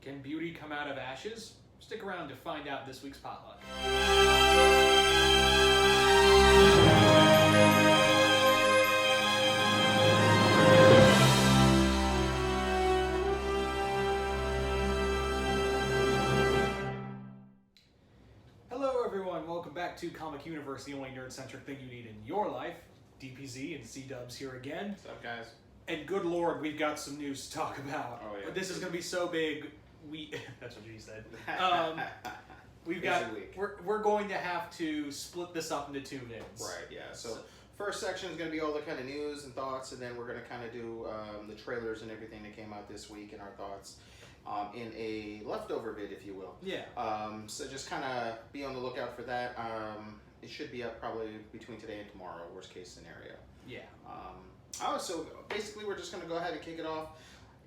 Can beauty come out of ashes? Stick around to find out this week's Potluck. Hello everyone, welcome back to Comic Universe, the only nerd-centric thing you need in your life. DPZ and C-Dubs here again. What's up, guys? And good lord, we've got some news to talk about. Oh, yeah. This is going to be so big, that's what she said. We're going to have to split this up into two vids. Right, yeah. So first section is going to be all the kind of news and thoughts, and then we're going to kind of do the trailers and everything that came out this week and our thoughts in a leftover vid, if you will. Yeah. So just kind of be on the lookout for that. It should be up probably between today and tomorrow, worst case scenario. Yeah. So basically we're just going to go ahead and kick it off.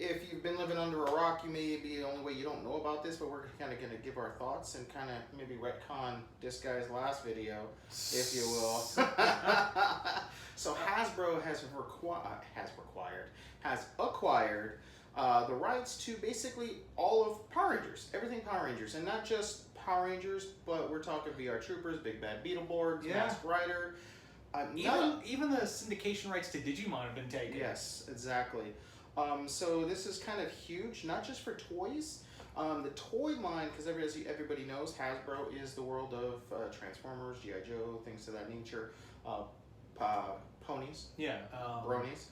If you've been living under a rock, you may be the only way you don't know about this, but we're kind of going to give our thoughts and kind of maybe retcon this guy's last video, if you will. So Hasbro has acquired the rights to basically all of Power Rangers, everything Power Rangers, and not just Power Rangers, but we're talking VR Troopers, Big Bad Beetleborgs, Masked Rider. Even the syndication rights to Digimon have been taken. Yes, exactly. So this is kind of huge, not just for toys. The toy line, because everybody knows, Hasbro is the world of Transformers, G.I. Joe, things of that nature. Ponies. Yeah. Bronies.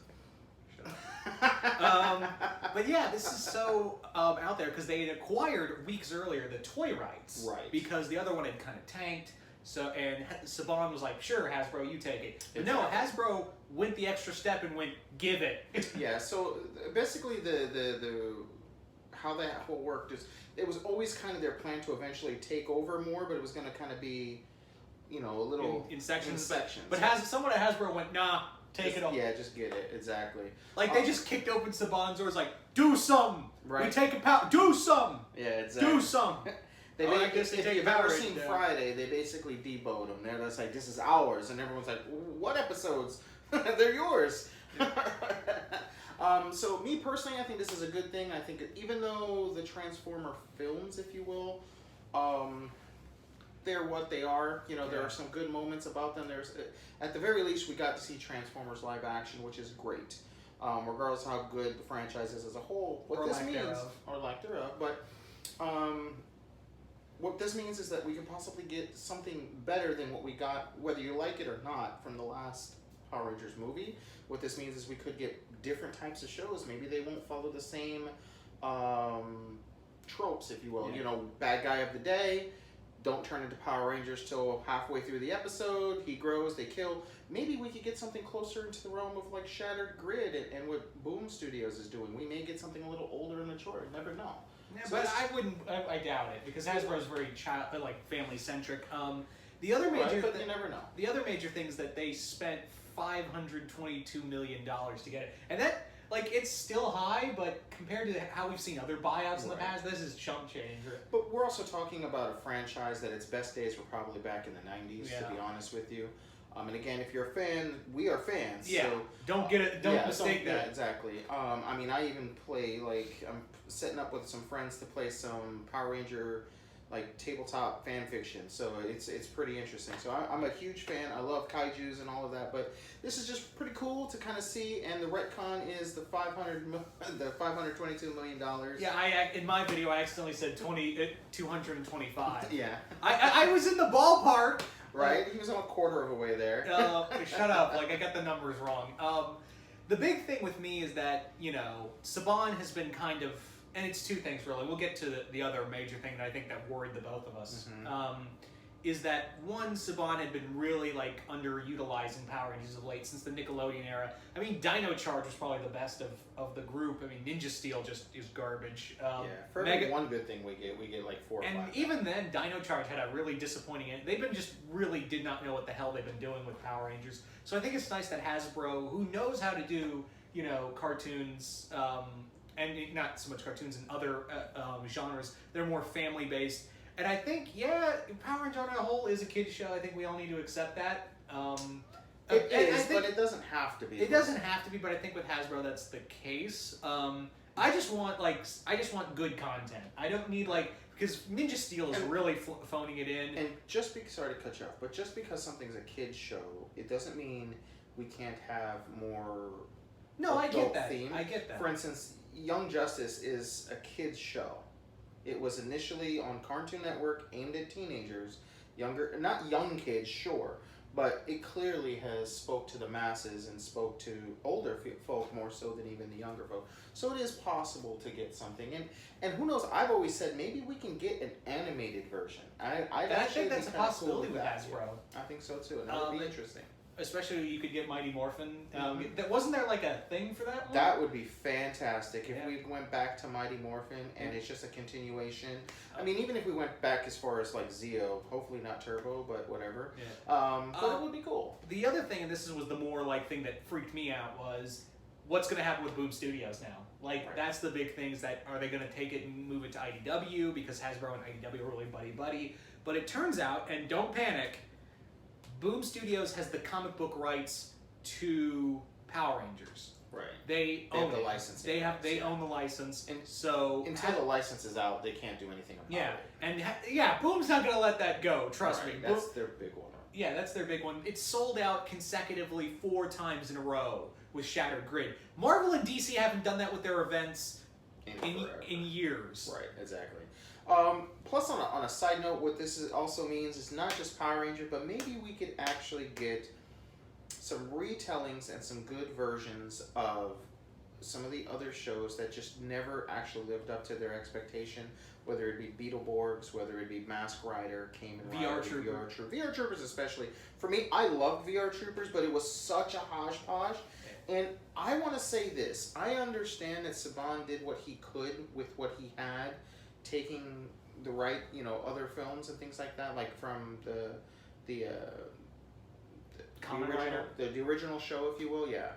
But yeah, this is so out there because they had acquired weeks earlier the toy rights. Right. Because the other one had kind of tanked. So, and Saban was like, sure, Hasbro, you take it. But no, Hasbro went the extra step and went, give it. Yeah, so basically the how that whole worked is, it was always kind of their plan to eventually take over more, but it was going to kind of be, you know, a little... In sections. But someone at Hasbro went, nah, take it all. Yeah, just get it, exactly. Like, they just kicked open Saban's doors like, do something. Right. We take a power, do something. Yeah, exactly. Do something. If you've ever seen Friday, they basically debowed them. They're just like, this is ours. And everyone's like, what episodes? They're yours. So me personally, I think this is a good thing. I think even though the Transformer films, if you will, they're what they are. You know, there are some good moments about them. There's, at the very least, we got to see Transformers live action, which is great. Regardless of how good the franchise is as a whole. What this means, or lack thereof, but what this means is that we could possibly get something better than what we got, whether you like it or not, from the last Power Rangers movie. What this means is we could get different types of shows. Maybe they won't follow the same tropes, if you will. Yeah. You know, bad guy of the day, don't turn into Power Rangers till halfway through the episode. He grows, they kill. Maybe we could get something closer into the realm of like Shattered Grid and what Boom Studios is doing. We may get something a little older and mature. You never know. Yeah, so but I doubt it because Hasbro is very family centric. The other major, but you never know. The other major thing is that they spent $522 million to get it, and that it's still high, but compared to how we've seen other buyouts in the past, this is chump change. But we're also talking about a franchise that its best days were probably back in the '90s. To be honest with you. And again, if you're a fan, we are fans. Yeah. So, don't get it. Don't mistake that. Yeah, exactly. I mean, I even play I'm setting up with some friends to play some Power Ranger tabletop fan fiction. So it's pretty interesting. So I'm a huge fan. I love kaiju's and all of that. But this is just pretty cool to kind of see. And the retcon is the $522 million. Yeah, in my video I accidentally said 225. Yeah. I was in the ballpark. Right, he was on a quarter of a way there. Shut up! I got the numbers wrong. The big thing with me is that Saban has been kind of, and it's two things really. We'll get to the other major thing that I think that worried the both of us. Mm-hmm. Is that one, Saban had been really underutilizing Power Rangers of late since the Nickelodeon era. I mean, Dino Charge was probably the best of the group. I mean, Ninja Steel just is garbage. For every one good thing we get 4 or 5. And even then, Dino Charge had a really disappointing end. They've been just really did not know what the hell they've been doing with Power Rangers. So I think it's nice that Hasbro, who knows how to do cartoons, and not so much cartoons in other genres, they're more family based. And I think, Power Rangers on a whole is a kid's show. I think we all need to accept that. It is, but it doesn't have to be. It doesn't have to be, but I think with Hasbro that's the case. I just want good content. I don't need because Ninja Steel is really phoning it in. And sorry to cut you off, but just because something's a kids show, it doesn't mean we can't have more. No, I get that. Theme. I get that. For instance, Young Justice is a kids show. It was initially on Cartoon Network, aimed at teenagers, not young kids, sure, but it clearly has spoke to the masses and spoke to older folk more so than even the younger folk. So it is possible to get something, and who knows? I've always said maybe we can get an animated version. I think that's a possibility with Hasbro. I think so too, and that would be interesting. Especially you could get Mighty Morphin. Wasn't there like a thing for that one? That would be fantastic if we went back to Mighty Morphin and it's just a continuation. I mean, even if we went back as far as like Zeo, hopefully not Turbo, but whatever. Yeah. But it would be cool. The other thing, and this was the more thing that freaked me out, was what's going to happen with Boom Studios now. That's the big thing, is that are they going to take it and move it to IDW, because Hasbro and IDW are really buddy-buddy. But it turns out, and don't panic, Boom Studios has the comic book rights to Power Rangers. Right. They own the license. They own the license, and so until the license is out, they can't do anything about it. And Boom's not going to let that go. Trust me. That's their big one. Yeah, that's their big one. It's sold out consecutively 4 times in a row with Shattered Grid. Marvel and DC haven't done that with their events in years. Right. Exactly. Plus, on a side note, what this also means is not just Power Rangers, but maybe we could actually get some retellings and some good versions of some of the other shows that just never actually lived up to their expectation, whether it be Beetleborgs, whether it be Mask Rider, Kamen Rider, VR Troopers especially. For me, I loved VR Troopers, but it was such a hodgepodge. And I want to say this. I understand that Saban did what he could with what he had, taking the right, other films and things like that, like from the original show, if you will, yeah.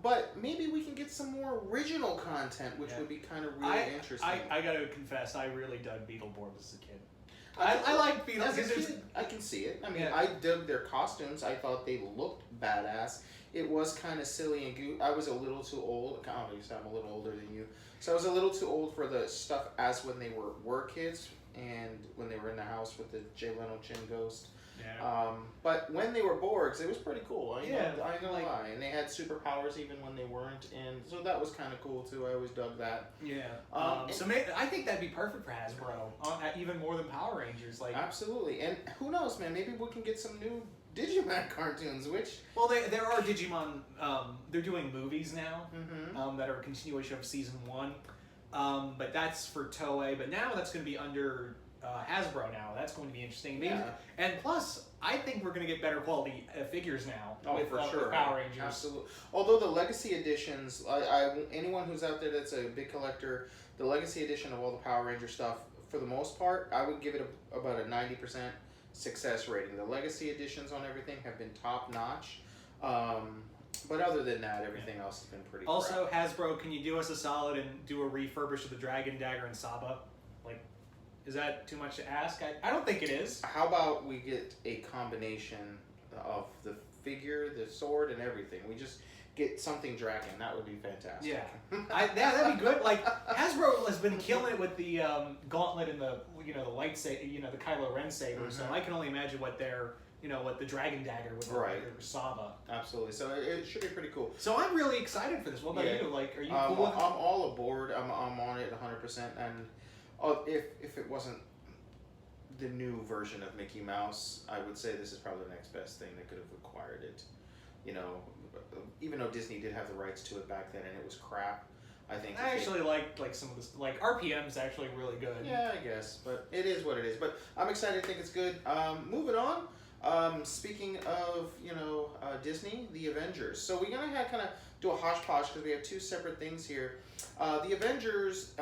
But maybe we can get some more original content, which would be kind of really interesting. I gotta confess, I really dug Beetleborgs as a kid. I like Beetleborgs. I can see it. I mean, I dug their costumes. I thought they looked badass. It was kind of silly and I was a little too old. Obviously, I'm a little older than you. So I was a little too old for the stuff as when they were kids and when they were in the house with the Jay Leno Chin Ghost. Yeah. But when they were Borgs, it was pretty cool. I know lie. And they had superpowers even when they weren't, and so that was kind of cool too. I always dug that. Yeah. So I think that'd be perfect for Hasbro, even more than Power Rangers. Absolutely. And who knows, man? Maybe we can get some new Digimon cartoons. There are Digimon. They're doing movies now that are a continuation of season 1. But that's for Toei. But now that's going to be under Hasbro now. That's going to be interesting. Maybe, and plus, I think we're going to get better quality figures now with Power Rangers. Absolutely. Although the Legacy editions, anyone who's out there that's a big collector, the Legacy edition of all the Power Ranger stuff, for the most part, I would give it about a 90% success rating. The Legacy editions on everything have been top notch. But other than that, everything else has been pretty Also, crap. Hasbro, can you do us a solid and do a refurbish of the Dragon Dagger and Saba? Is that too much to ask? I don't think it is. How about we get a combination of the figure, the sword, and everything? We just get something dragon. That would be fantastic. Yeah, that'd be good. Hasbro has been killing it with the gauntlet and the lightsaber, the Kylo Ren saber. So I can only imagine what what the Dragon Dagger would be, or Saba. Absolutely. So it should be pretty cool. So I'm really excited for this. What about you? Are you cool with it? I'm all aboard. I'm on it 100%. And if it wasn't the new version of Mickey Mouse, I would say this is probably the next best thing that could have acquired it. Even though Disney did have the rights to it back then and it was crap, I actually liked some of this. RPM's actually really good. Yeah, I guess, but it is what it is. But I'm excited. I think it's good. Moving on. Speaking of Disney, the Avengers. So we're gonna kind of do a hodgepodge because we have 2 separate things here. The Avengers.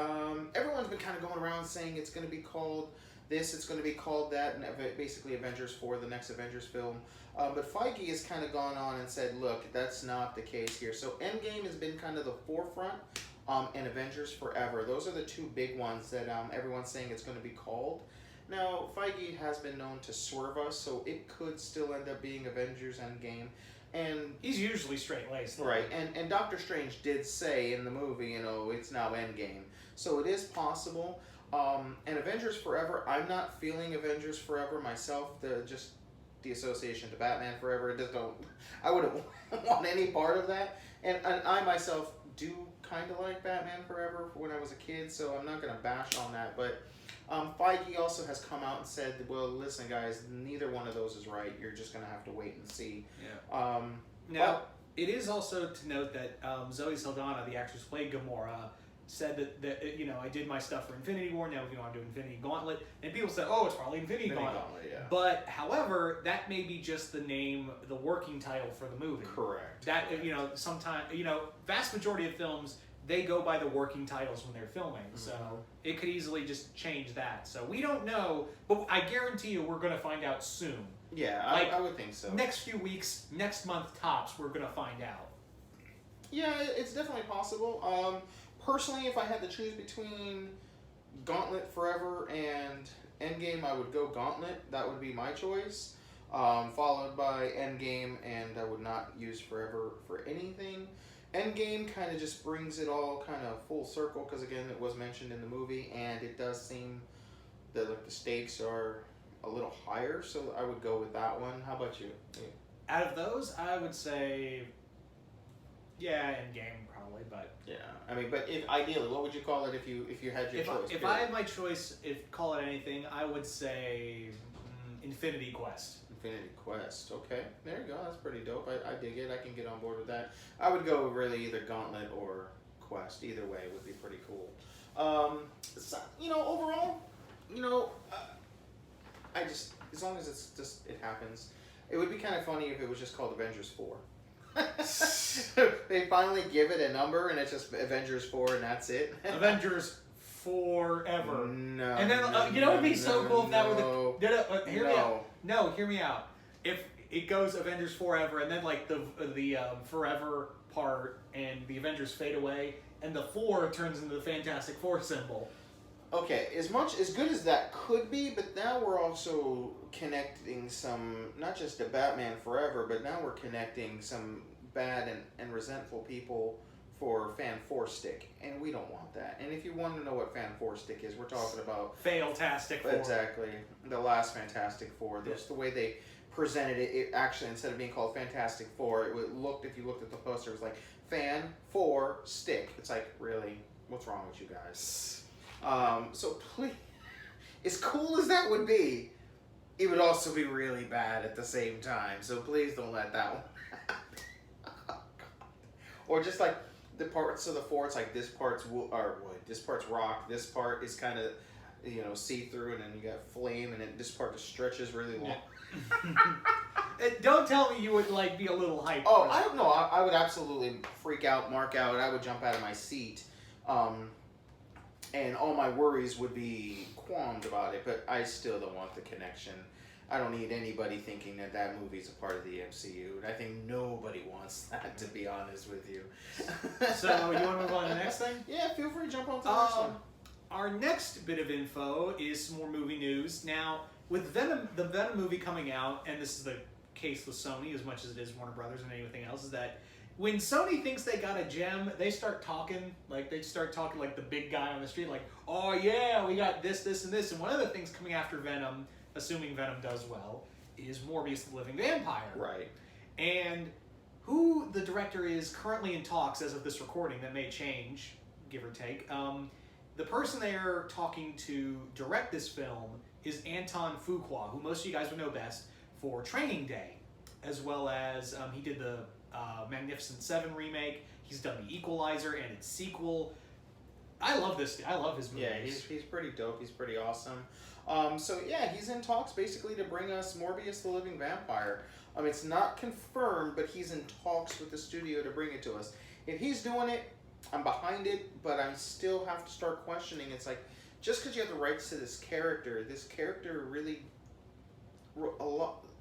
Everyone's been kind of going around saying it's going to be called this, it's going to be called that, and basically Avengers 4, the next Avengers film. But Feige has kind of gone on and said, look, that's not the case here. So Endgame has been kind of the forefront, and Avengers Forever. Those are the 2 big ones that everyone's saying it's going to be called. Now, Feige has been known to swerve us, so it could still end up being Avengers Endgame. And he's usually straight-laced. Right, and Doctor Strange did say in the movie, it's now Endgame. So it is possible. And Avengers Forever, I'm not feeling Avengers Forever myself. The association to Batman Forever, I wouldn't want any part of that. And I myself do kind of like Batman Forever when I was a kid, so I'm not going to bash on that. But Feige also has come out and said, well, listen, guys, neither one of those is right. You're just going to have to wait and see. Yeah. Now, it is also to note that Zoe Saldana, the actress who played Gamora, said that I did my stuff for Infinity War, now if you want to do Infinity Gauntlet, and people said, oh, it's probably Infinity Gauntlet. Yeah. But, however, that may be just the working title for the movie. Correct. That, sometimes, vast majority of films, they go by the working titles when they're filming, so it could easily just change that. So we don't know, but I guarantee you we're going to find out soon. Yeah, I would think so. Next few weeks, next month tops, we're going to find out. Yeah, it's definitely possible. Personally, if I had to choose between Gauntlet Forever and Endgame, I would go Gauntlet. That would be my choice. Followed by Endgame, and I would not use Forever for anything. Endgame kind of just brings it all kind of full circle, because again, it was mentioned in the movie, and it does seem that the stakes are a little higher, so I would go with that one. How about you? Yeah. Out of those, I would say, Endgame probably, but yeah. I mean, but ideally, what would you call it if you had your choice? If I had my choice, call it anything, I would say Infinity Quest. Infinity Quest. Okay, there you go. That's pretty dope. I dig it. I can get on board with that. I would go really either Gauntlet or Quest. Either way would be pretty cool. So, overall, I just, as long as it happens, it would be kind of funny if it was just called Avengers 4. They finally give it a number and it's just Avengers 4 and that's it. Avengers Forever. No. And then it would be so cool if that were the. Hear me out. No, hear me out. If it goes Avengers Forever and then the Forever part and the Avengers fade away and the 4 turns into the Fantastic Four symbol. Okay, as good as that could be, but now we're also connecting some, not just to Batman Forever, but now we're connecting some bad and resentful people for Fan 4 Stick, and we don't want that. And if you want to know what Fan 4 Stick is, we're talking about Fail-tastic Four. Exactly, the last Fantastic Four. Just the way they presented it, it actually, instead of being called Fantastic Four, if you looked at the poster, it was like Fan 4 Stick. It's like, really, what's wrong with you guys? So please, as cool as that would be, it would also be really bad at the same time. So please don't let that one happen. Or just like the parts of the 4, it's like this part's wood, this part's rock, this part is kind of, see-through, and then you got flame, and then this part just stretches really long. Don't tell me you would be a little hyped. Oh, I don't know. I would absolutely freak out, mark out. I would jump out of my seat. And all my worries would be qualmed about it, but I still don't want the connection. I don't need anybody thinking that movie's a part of the MCU, and I think nobody wants that, to be honest with you. So, you want to move on to the next thing? Yeah, feel free to jump on to the next one. Our next bit of info is some more movie news. Now, with the Venom movie coming out, and this is the case with Sony as much as it is Warner Brothers and anything else, is that when Sony thinks they got a gem, they start talking like the big guy on the street, like, oh yeah, we got this, this, and this. And one of the things coming after Venom, assuming Venom does well, is Morbius the Living Vampire. Right. And who the director is currently in talks as of this recording, that may change, give or take. The person they are talking to direct this film is Anton Fuqua, who most of you guys would know best for Training Day, as well as he did the Magnificent Seven remake. He's done The Equalizer and its sequel. I love this. I love his movies. Yeah, he's pretty dope. He's pretty awesome. So yeah, he's in talks basically to bring us Morbius the Living Vampire. It's not confirmed, but he's in talks with the studio to bring it to us. If he's doing it, I'm behind it, but I still have to start questioning. It's like, just because you have the rights to this character really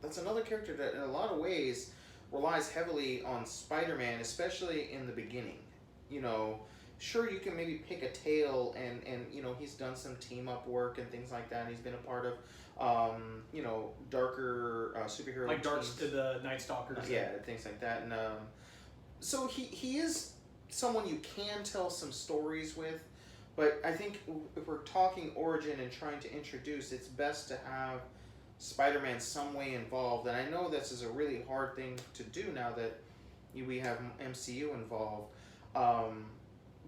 that's another character that in a lot of ways relies heavily on Spider-Man, especially in the beginning. sure, you can maybe pick a tale, and you know, he's done some team up work and things like that. He's been a part of, you know, darker superhero like teams. the Night Stalkers. Yeah, things like that. And so he is someone you can tell some stories with, but I think if we're talking origin and trying to introduce, it's best to have Spider-Man some way involved. And I know this is a really hard thing to do now that we have MCU involved.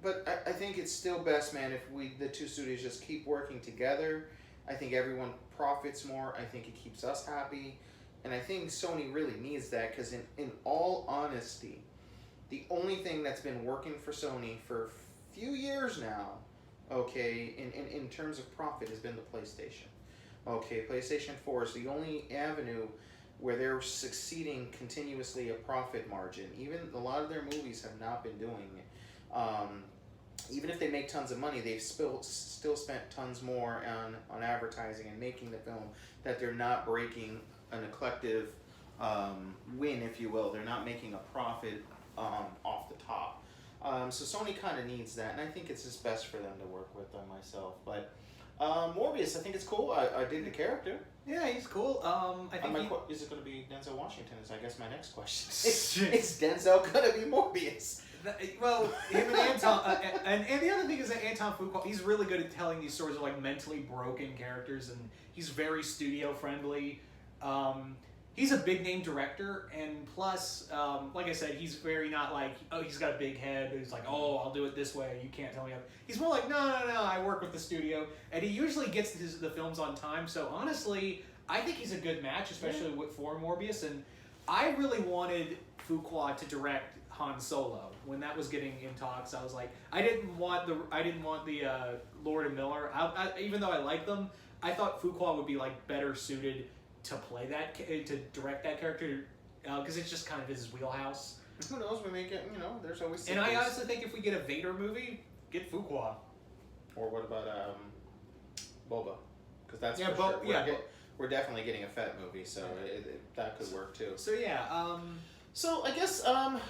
But I think it's still best, man, if the two studios just keep working together. I think everyone profits more. I think it keeps us happy. And I think Sony really needs that, because in all honesty, the only thing that's been working for Sony for a few years now, okay, in terms of profit, has been the PlayStation. Okay, PlayStation 4 is the only avenue where they're succeeding continuously a profit margin. Even a lot of their movies have not been doing it. Even if they make tons of money, they've still spent tons more on advertising and making the film, that they're not breaking an collective win, if you will. They're not making a profit off the top. So Sony kind of needs that, and I think it's just best for them to work with them myself. But Morbius, I think it's cool. I dig the character. Yeah, he's cool. I think is it going to be Denzel Washington? Is I guess my next question. Is Denzel going to be Morbius? Well, him and Anton, and the other thing is that Anton Fuqua, he's really good at telling these stories of like mentally broken characters, and he's very studio friendly. He's a big name director, and plus, like I said, he's very not like, oh, he's got a big head. He's like, oh, I'll do it this way. You can't tell me. He's more like, no, I work with the studio, and he usually gets the films on time. So honestly, I think he's a good match, especially for Morbius. And I really wanted Fuqua to direct Han Solo when that was getting in talks. I was like, I didn't want the Lord and Miller. Even though I like them, I thought Fuqua would be like better suited to play to direct that character, because it's just kind of his wheelhouse. Who knows? We may get, you know, there's always sequels. And I honestly think if we get a Vader movie, get Fuqua. Or what about Boba? Because that's for sure. We're definitely getting a Fett movie, so that could work too. So yeah. So I guess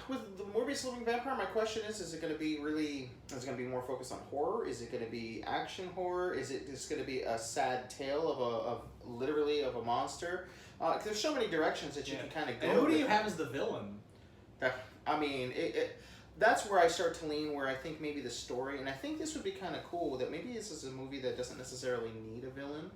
with the Morbius Living Vampire, my question is it going to be more focused on horror? Is it going to be action horror? Is it just going to be a sad tale of literally a monster? There's so many directions that you can kind of go. And who do you have as the villain? I mean, that's where I start to lean, where I think maybe the story, and I think this would be kind of cool, that maybe this is a movie that doesn't necessarily need a villain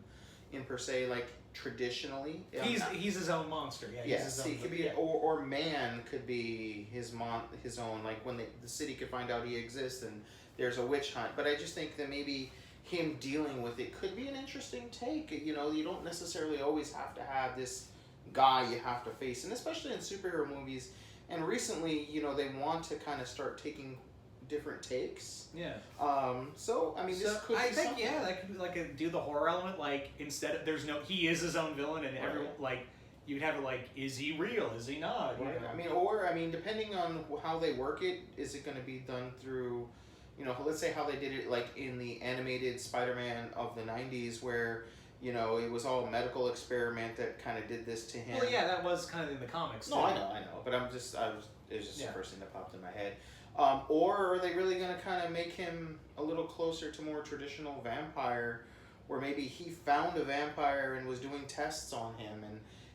in per se, like traditionally. He's his own monster. Yeah. He could be, or man could be his own. Like when the city could find out he exists and there's a witch hunt. But I just think that maybe him dealing with it could be an interesting take. You know, you don't necessarily always have to have this guy you have to face, and especially in superhero movies. And recently, you know, they want to kind of start taking different takes. Yeah. So I mean, this could. I think that could be like do the horror element. Like instead of he is his own villain, and everyone like you could have it like, is he real? Is he not? Right. You know? I mean, depending on how they work it, is it going to be done through, you know, let's say how they did it like in the animated Spider-Man of the '90s, where, you know, it was all a medical experiment that kind of did this to him. Well, yeah, that was kind of in the comics. No, I know, but it was just the first thing that popped in my head. Or are they really going to kind of make him a little closer to more traditional vampire, where maybe he found a vampire and was doing tests on him,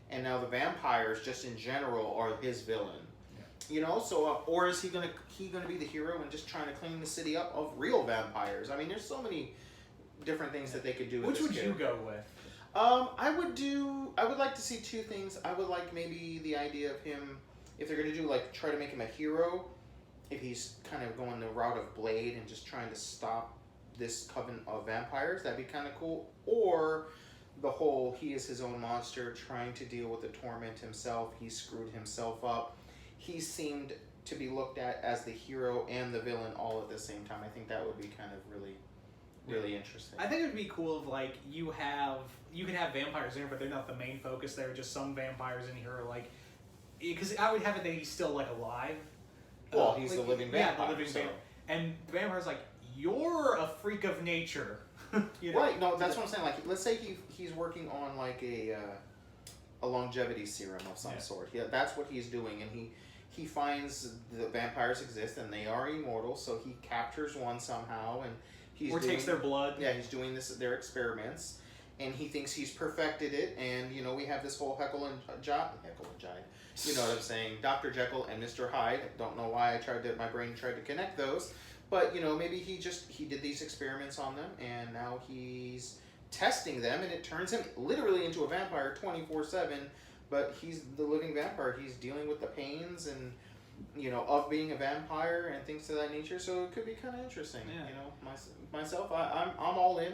and now the vampires just in general are his villain. Yeah. You know, so or is he gonna be the hero and just trying to clean the city up of real vampires? I mean, there's so many different things that they could do. Which would you go with? I would like to see two things. I would like maybe the idea of him, if they're going to do like try to make him a hero, if he's kind of going the route of Blade and just trying to stop this coven of vampires, that'd be kind of cool. Or the whole, he is his own monster trying to deal with the torment himself. He screwed himself up. He seemed to be looked at as the hero and the villain all at the same time. I think that would be kind of really interesting. I think it would be cool if like you can have vampires in here, but they're not the main focus. They're just some vampires in here, like, because I would have it that he's still like alive. Well, he's the living vampire. Yeah, the living vampire. And the vampire's like, you're a freak of nature. You know? Right. No, that's what I'm saying. Like, let's say he's working on like a longevity serum of some sort. Yeah, that's what he's doing, and he finds the vampires exist and they are immortal, so he captures one somehow, and takes their blood. Yeah, he's doing their experiments, and he thinks he's perfected it. And we have this whole Jekyll and Hyde. You know what I'm saying? Dr. Jekyll and Mr. Hyde. Don't know why my brain tried to connect those, but maybe he did these experiments on them, and now he's testing them, and it turns him literally into a vampire 24/7. But he's the living vampire. He's dealing with the pains and of being a vampire and things of that nature. So it could be kind of interesting. Yeah. Myself, I'm all in.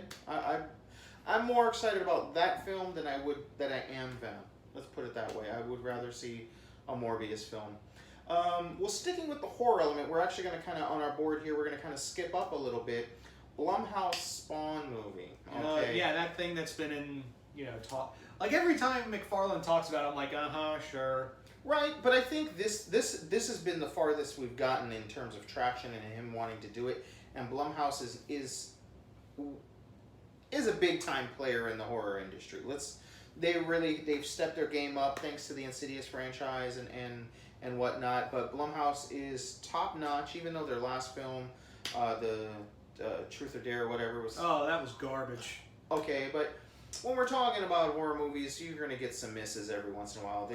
I'm more excited about that film than I am Venom. Let's put it that way. I would rather see a Morbius film. Well, sticking with the horror element, we're actually going to kind of on our board here. We're going to kind of skip up a little bit. Blumhouse Spawn movie. Okay. Yeah, that thing that's been in talk. Like every time McFarlane talks about it, I'm like, sure. Right, but I think this has been the farthest we've gotten in terms of traction and him wanting to do it. And Blumhouse is a big time player in the horror industry. They've stepped their game up thanks to the Insidious franchise and whatnot. But Blumhouse is top notch, even though their last film, the Truth or Dare, whatever was. Oh, that was garbage. Okay, but when we're talking about horror movies, you're going to get some misses every once in a while.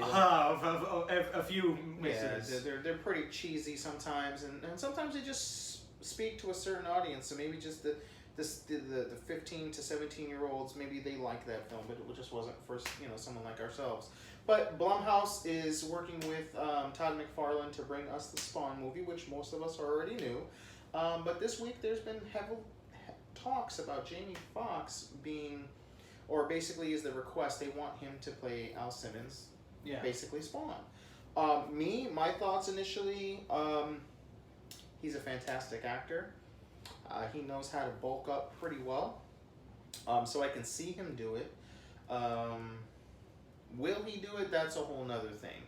A few misses. Yeah, they're pretty cheesy sometimes, and sometimes they just speak to a certain audience. So maybe just the 15 to 17-year-olds, maybe they like that film, but it just wasn't for someone like ourselves. But Blumhouse is working with Todd McFarlane to bring us the Spawn movie, which most of us already knew. But this week there's been heavy talks about Jamie Foxx being, or basically is the request, they want him to play Al Simmons, basically Spawn. My thoughts initially, he's a fantastic actor. He knows how to bulk up pretty well, so I can see him do it. Will he do it? That's a whole nother thing.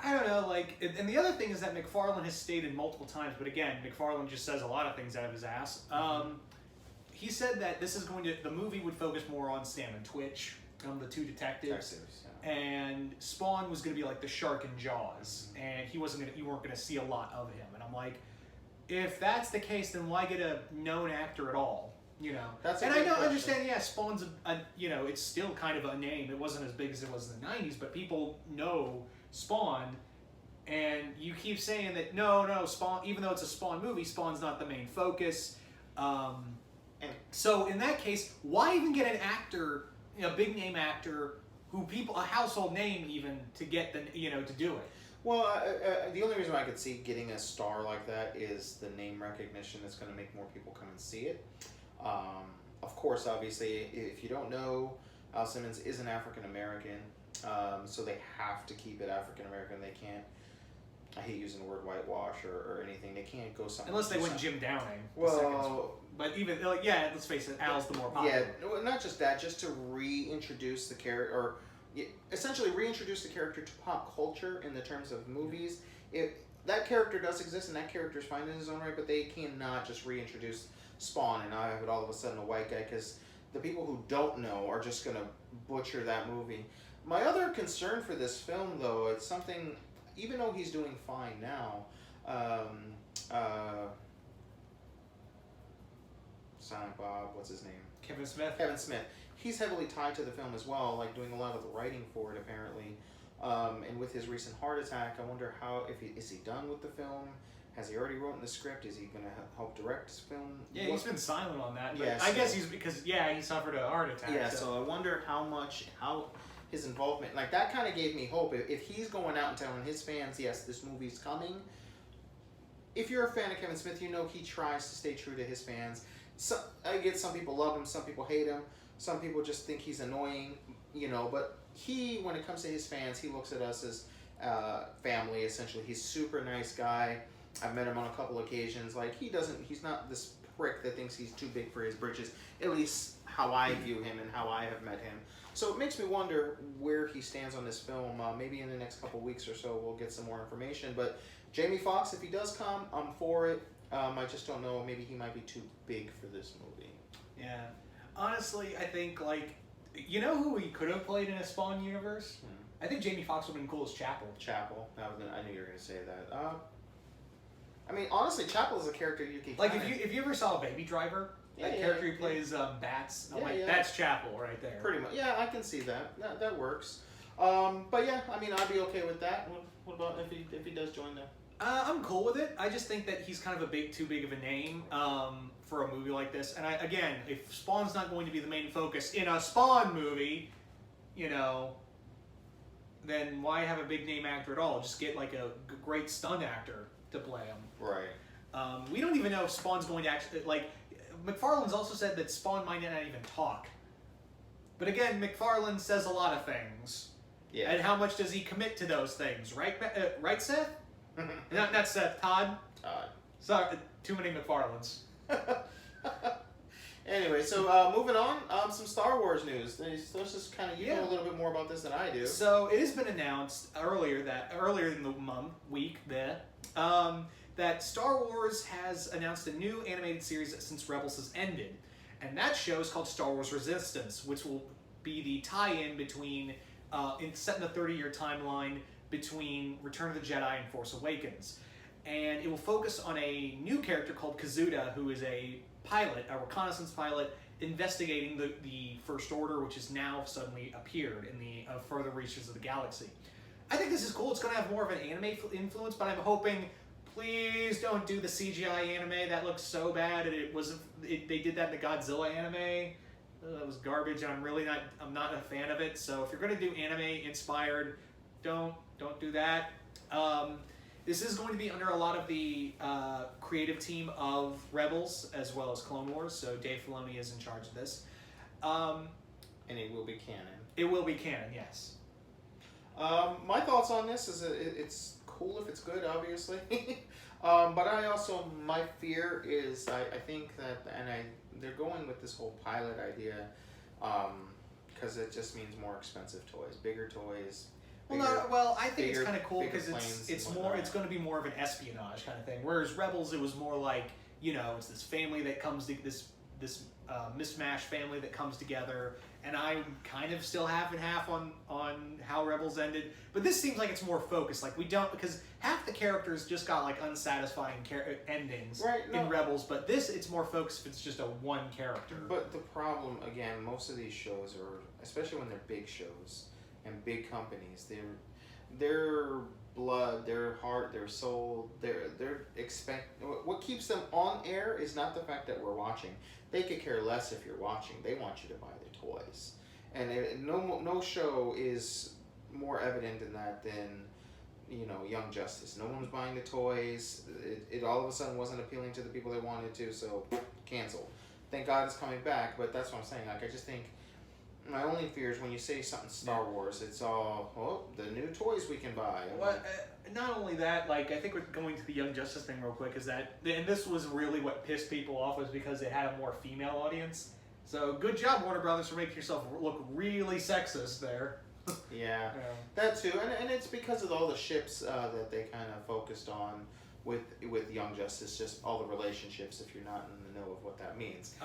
I don't know, and the other thing is that McFarlane has stated multiple times, but again, McFarlane just says a lot of things out of his ass. He said that the movie would focus more on Sam and Twitch, the two detectives, and Spawn was going to be like the shark in Jaws, and you weren't going to see a lot of him. And I'm like, if that's the case, then why get a known actor at all? Understand. Yeah, Spawn's it's still kind of a name. It wasn't as big as it was in the '90s, but people know Spawn, and you keep saying that no, Spawn. Even though it's a Spawn movie, Spawn's not the main focus. And so in that case, why even get an actor, a big name actor a household name even to get to do it? Well, the only reason I could see getting a star like that is the name recognition that's going to make more people come and see it. Of course, obviously, if you don't know, Al Simmons is an African American, so they have to keep it African American. They can't. I hate using the word whitewash or anything. They can't go something. Unless they went Jim Downing. Well, but even let's face it, Al's the more popular. Yeah, not just that, just to reintroduce the character, or essentially reintroduce the character to pop culture in the terms of movies. If that character does exist and that character is fine in his own right, but they cannot just reintroduce Spawn and now have it all of a sudden a white guy, because the people who don't know are just going to butcher that movie. My other concern for this film, though, it's something, even though he's doing fine now, Silent Bob, what's his name? Kevin Smith. He's heavily tied to the film as well, doing a lot of the writing for it, apparently. And with his recent heart attack, I wonder is he done with the film? Has he already written the script? Is he going to help direct this film? Yeah, he's been silent on that. But I guess he suffered a heart attack. Yeah, so I wonder how his involvement, that kind of gave me hope. If he's going out and telling his fans, yes, this movie's coming. If you're a fan of Kevin Smith, he tries to stay true to his fans. So, I get some people love him, some people hate him, some people just think he's annoying, but when it comes to his fans, he looks at us as family, essentially. He's a super nice guy. I've met him on a couple occasions. He's not this prick that thinks he's too big for his britches, at least how I view him and how I have met him. So it makes me wonder where he stands on this film. Maybe in the next couple weeks or so we'll get some more information. But Jamie Foxx, if he does come, I'm for it. I just don't know. Maybe he might be too big for this movie. Yeah. Honestly, I think, who he could have played in a Spawn universe? I think Jamie Foxx would have been cool as Chapel. Chapel. I knew you were going to say that. I mean, honestly, Chapel is a character you can like if you ever saw Baby Driver, that character who plays Bats, that's Chapel right there. Pretty much. Yeah, I can see that. That works. But yeah, I mean, I'd be okay with that. What about if he does join them? I'm cool with it. I just think that he's kind of too big of a name for a movie like this. And again, if Spawn's not going to be the main focus in a Spawn movie, you know, then why have a big name actor at all? Just get like a great stunt actor to play him. Right. We don't even know if Spawn's going to actually, like, McFarlane's also said that Spawn might not even talk. But again, McFarlane says a lot of things. Yeah. And how much does he commit to those things, right? Right, Seth? not Seth, Todd. Sorry, too many McFarlanes. Anyway, so moving on, some Star Wars news. Let's just kind of know a little bit more about this than I do. So it has been announced earlier in the week that Star Wars has announced a new animated series since Rebels has ended, and that show is called Star Wars Resistance, which will be the tie-in between set in a 30-year timeline between Return of the Jedi and Force Awakens, and it will focus on a new character called Kazuda, who is a pilot, a reconnaissance pilot, investigating the First Order, which has now suddenly appeared in the further reaches of the galaxy. I think this is cool. It's going to have more of an anime influence, but I'm hoping, please don't do the CGI anime. That looks so bad. They did that in the Godzilla anime. That was garbage, and I'm not a fan of it. So if you're going to do anime inspired, don't do that. This is going to be under a lot of the creative team of Rebels as well as Clone Wars, so Dave Filoni is in charge of this. And it will be canon. It will be canon, yes. My thoughts on this is it's cool if it's good, obviously. But my fear is I think that, they're going with this whole pilot idea because it just means more expensive toys, bigger toys. I think it's kind of cool because it's going to be more of an espionage kind of thing. Whereas Rebels, it was more like, you know, it's this family that comes to this mishmash family that comes together, and I'm kind of still half and half on how Rebels ended. But this seems like it's more focused. Like because half the characters just got like unsatisfying endings in Rebels, but it's more focused if it's just a one character. But the problem, again, most of these shows are, especially when they're big shows and big companies, their blood, their heart, their soul, what keeps them on air is not the fact that we're watching. They could care less if you're watching. They want you to buy their toys. And no show is more evident in that than, you know, Young Justice. No one was buying the toys. It all of a sudden wasn't appealing to the people they wanted to, so canceled. Thank God it's coming back, but that's what I'm saying. Like, I just think my only fear is when you say something Star Wars, it's all, the new toys we can buy. Well, not only that, like, I think we're going to the Young Justice thing real quick, is that, and this was really what pissed people off, was because it had a more female audience. So good job, Warner Brothers, for making yourself look really sexist there. Yeah, that too, and it's because of all the ships that they kind of focused on with Young Justice, just all the relationships, if you're not in the know of what that means.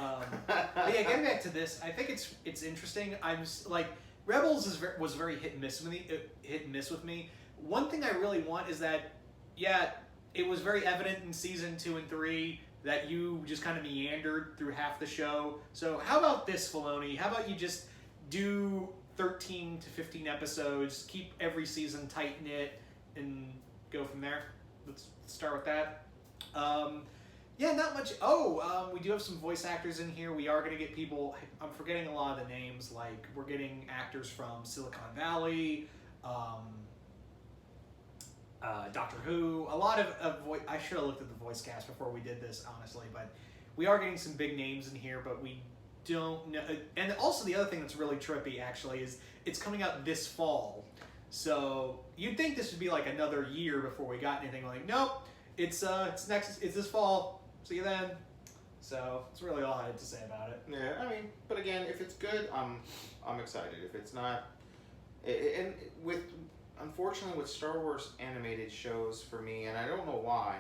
But yeah, getting back to this, I think it's interesting. I'm like, Rebels was very hit and miss with me. One thing I really want is that, it was very evident in season 2 and 3 that you just kind of meandered through half the show. So how about this, Filoni? How about you just do 13 to 15 episodes, keep every season tight-knit, and go from there? Let's start with that. Not much. We do have some voice actors in here. We are going to get people, I'm forgetting a lot of the names, like we're getting actors from Silicon Valley, Doctor Who, a lot of voice. I should have looked at the voice cast before we did this, honestly, but we are getting some big names in here, but we don't know. And also the other thing that's really trippy, actually, is it's coming out this fall. So you'd think this would be like another year before we got anything. Like, nope, it's this fall. See you then. So it's really all I had to say about it. Yeah, I mean, but again, if it's good, I'm excited. If it's not, and unfortunately with Star Wars animated shows for me, and I don't know why,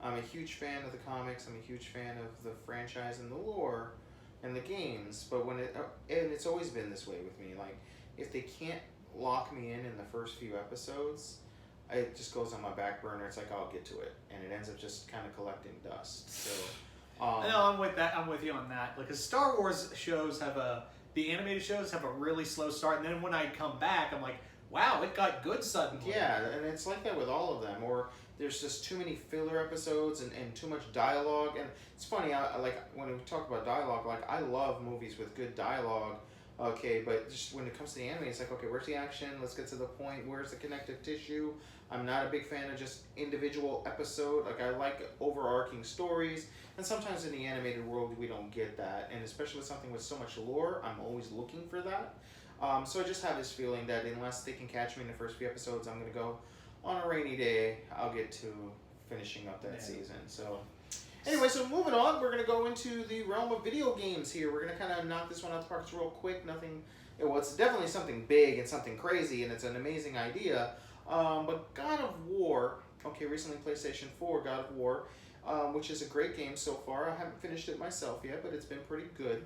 I'm a huge fan of the comics. I'm a huge fan of the franchise and the lore and the games. But and it's always been this way with me. Like, if they can't lock me in the first few episodes, it just goes on my back burner. It's like, I'll get to it, and it ends up just kind of collecting dust. So no, I'm with that. I'm with you on that. Because Star Wars shows the animated shows have a really slow start, and then when I come back, I'm like, wow, it got good suddenly. Yeah, and it's like that with all of them. Or there's just too many filler episodes and too much dialogue. And it's funny, I like when we talk about dialogue, like I love movies with good dialogue. Okay, but just when it comes to the anime, it's like, okay, where's the action? Let's get to the point. Where's the connective tissue? I'm not a big fan of just individual episode. Like, I like overarching stories. And sometimes in the animated world, we don't get that. And especially with something with so much lore, I'm always looking for that. So I just have this feeling that unless they can catch me in the first few episodes, I'm going to go on a rainy day. I'll get to finishing up that season. So anyway, so moving on, we're going to go into the realm of video games here. We're going to kind of knock this one out the park real quick. Nothing, well, it's definitely something big and something crazy, and it's an amazing idea. But God of War, okay, recently PlayStation 4, God of War, which is a great game so far. I haven't finished it myself yet, but it's been pretty good.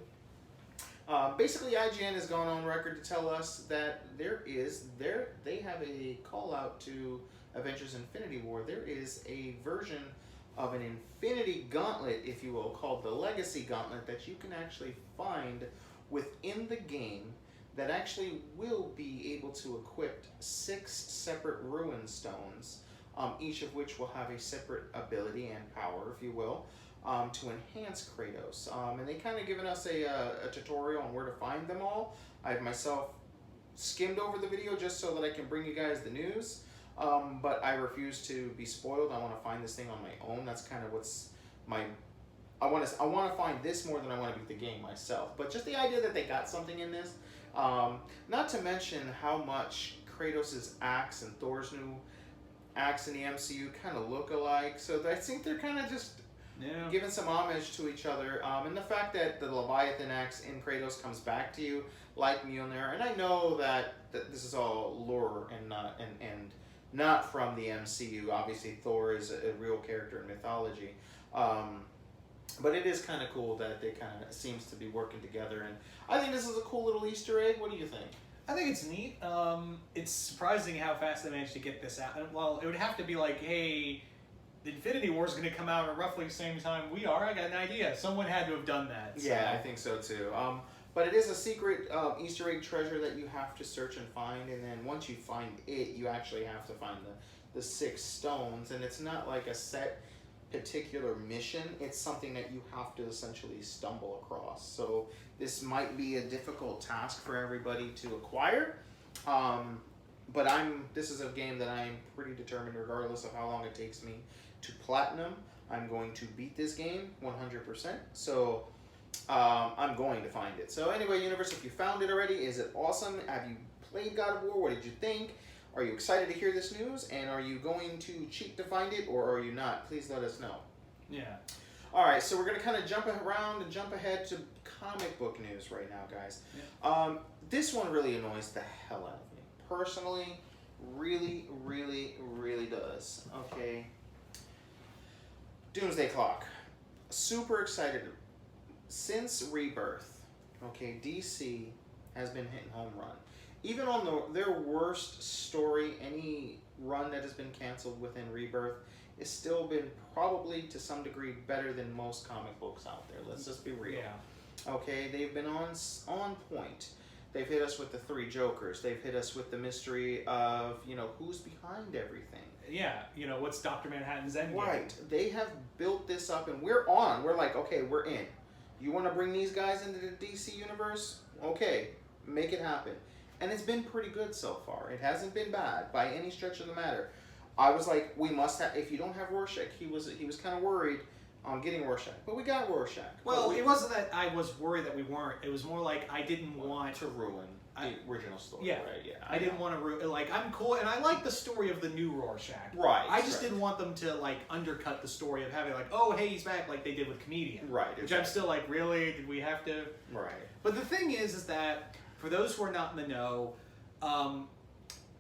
Basically, IGN has gone on record to tell us that they have a call out to Avengers Infinity War. There is a version of an Infinity Gauntlet, if you will, called the Legacy Gauntlet that you can actually find within the game that actually will be able to equip 6 separate Ruin Stones, each of which will have a separate ability and power, if you will, to enhance Kratos. And they kind of given us a tutorial on where to find them all. I've myself skimmed over the video just so that I can bring you guys the news, but I refuse to be spoiled. I want to find this thing on my own. That's kind of what's my... I want to find this more than I want to beat the game myself. But just the idea that they got something in this, not to mention how much Kratos' axe and Thor's new axe in the MCU kind of look alike. So I think they're kind of just giving some homage to each other. And the fact that the Leviathan axe in Kratos comes back to you like Mjolnir. And I know that this is all lore and not from the MCU. Obviously, Thor is a real character in mythology. But it is kind of cool that they kind of seems to be working together, and I think this is a cool little Easter egg. What do you think? I think it's neat. It's surprising how fast they managed to get this out. Well, it would have to be like, hey, the Infinity War is going to come out at roughly the same time we are. I got an idea. Someone had to have done that. So. Yeah, I think so too. But it is a secret Easter egg treasure that you have to search and find, and then once you find it, you actually have to find the 6 stones, and it's not like a set particular mission. It's something that you have to essentially stumble across. So this might be a difficult task for everybody to acquire, but this is a game that I'm pretty determined, regardless of how long it takes me to platinum, I'm going to beat this game 100%. So I'm going to find it. So anyway, YOUniverse, if you found it already, is it awesome? Have you played God of War? What did you think? Are you excited to hear this news? And are you going to cheat to find it, or are you not? Please let us know. Yeah. All right, so we're going to kind of jump around and jump ahead to comic book news right now, guys. Yeah. This one really annoys the hell out of me. Personally, really, really, really does. Okay. Doomsday Clock. Super excited. Since Rebirth, okay, DC has been hitting home run. Even on their worst story, any run that has been canceled within Rebirth has still been probably to some degree better than most comic books out there. Let's just be real. Yeah. Okay, they've been on point. They've hit us with the 3 Jokers. They've hit us with the mystery of, who's behind everything. Yeah, what's Dr. Manhattan's endgame? Right. They have built this up, and we're on. We're like, okay, we're in. You want to bring these guys into the DC universe? Okay, make it happen. And it's been pretty good so far. It hasn't been bad by any stretch of the matter. I was like, we must have, if you don't have Rorschach, he was kind of worried on getting Rorschach. But we got Rorschach. Well, it wasn't that I was worried that we weren't. It was more like I didn't want to ruin the original story. Yeah. Right? Yeah. I didn't want to ruin, like, I'm cool, and I like the story of the new Rorschach. Right. I just didn't want them to, like, undercut the story of having, like, oh, hey, he's back, like they did with Comedian. Right. Which I'm still like, really? Did we have to? Right. But the thing is that, for those who are not in the know,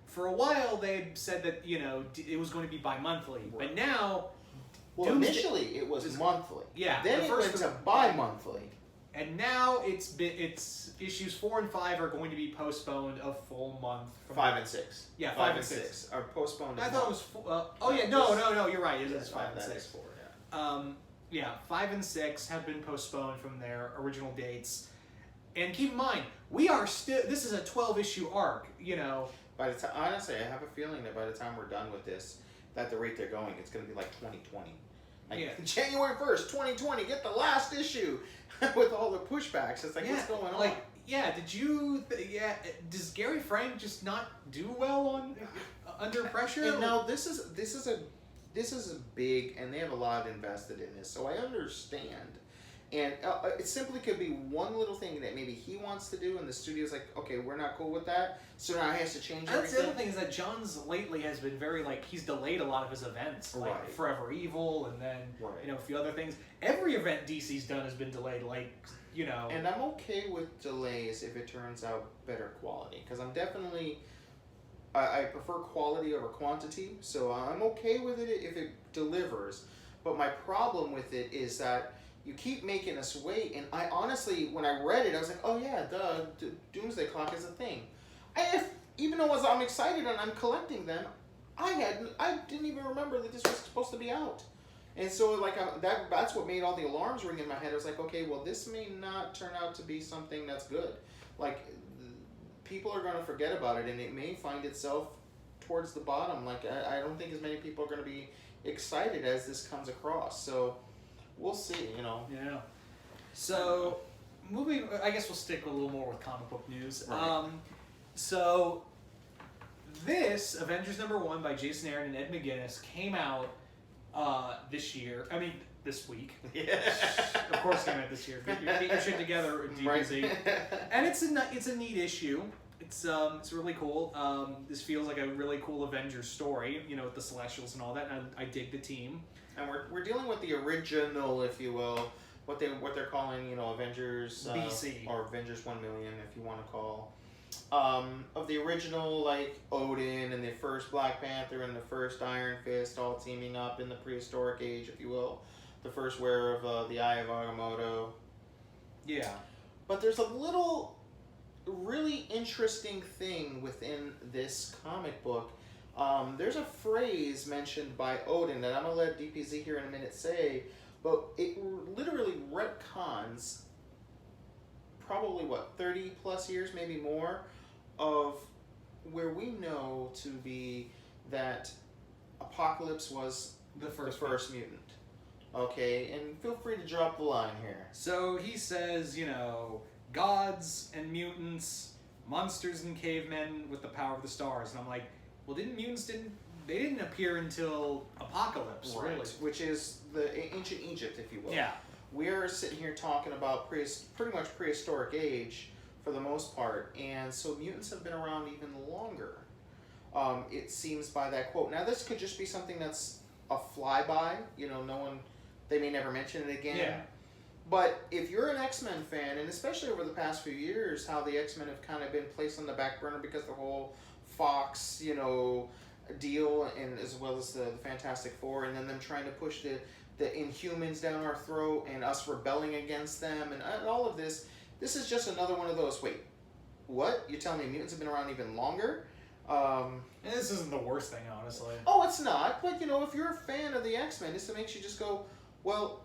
for a while they had said that, it was going to be bi-monthly. Right. But now... Well, initially it was monthly. Yeah. Then it went to bi-monthly. And now it's issues 4 and 5 are going to be postponed a full month. From 5 and 6. Yeah, 5 and 6 are postponed. I thought it was no, you're right. It is 5 and 6. 4, yeah. Yeah, 5 and 6 have been postponed from their original dates. And keep in mind, we are still. This is a 12-issue arc. You know. By the time, honestly, I have a feeling that by the time we're done with this, at the rate they're going, it's going to be like 2020. Like January 1st, 2020, get the last issue with all the pushbacks. It's like, what's going on? Like, does Gary Frank just not do well on under pressure? And now this is a big, and they have a lot invested in this, so I understand. And it simply could be one little thing that maybe he wants to do, and the studio's like, okay, we're not cool with that, so now he has to change everything. That's the other thing is that Johns lately has been very, like, he's delayed a lot of his events. Like Forever Evil, and then, a few other things. Every event DC's done has been delayed, like, you know. And I'm okay with delays if it turns out better quality, because I'm definitely... I prefer quality over quantity, so I'm okay with it if it delivers. But my problem with it is that you keep making us wait, and I honestly, when I read it, I was like, oh yeah, the Doomsday Clock is a thing. Even though I'm excited and I'm collecting them, I didn't even remember that this was supposed to be out. And so like that's what made all the alarms ring in my head. I was like, okay, well this may not turn out to be something that's good. Like, people are going to forget about it, and it may find itself towards the bottom. Like, I don't think as many people are going to be excited as this comes across. So, we'll see, you know. Yeah. So, moving, I guess we'll stick a little more with comic book news. Right. So, this, Avengers #1 by Jason Aaron and Ed McGuinness, came out this week. Yeah. Of course came out this year. Get your shit together, DBZ. Right. And it's a neat issue. It's really cool. This feels like a really cool Avengers story, you know, with the Celestials and all that. And I dig the team. And we're dealing with the original, if you will, what they're calling, you know, Avengers BC or Avengers 1 million, if you want to call, of the original, like Odin and the first Black Panther and the first Iron Fist all teaming up in the prehistoric age, if you will. The first wearer of the Eye of Agamotto. Yeah. But there's a little really interesting thing within this comic book. There's a phrase mentioned by Odin that I'm going to let DPZ here in a minute say, but it literally retcons probably, 30 plus years, maybe more, of where we know to be that Apocalypse was the first mutant. Okay, and feel free to drop the line here. So he says, you know, gods and mutants, monsters and cavemen with the power of the stars. And I'm like, well, mutants didn't appear until Apocalypse, right, really. Which is the ancient Egypt, if you will. Yeah. We're sitting here talking about pretty much prehistoric age for the most part, and so mutants have been around even longer. It seems by that quote. Now, this could just be something that's a flyby. You know, they may never mention it again. Yeah. But if you're an X-Men fan, and especially over the past few years, how the X-Men have kind of been placed on the back burner because the whole Fox, you know, deal, and as well as the Fantastic Four, and then them trying to push the Inhumans down our throat, and us rebelling against them, and all of this. This is just another one of those. Wait, what? You're telling me mutants have been around even longer? And this isn't the worst thing, honestly. Oh, it's not. But you know, if you're a fan of the X-Men, this makes you just go, well,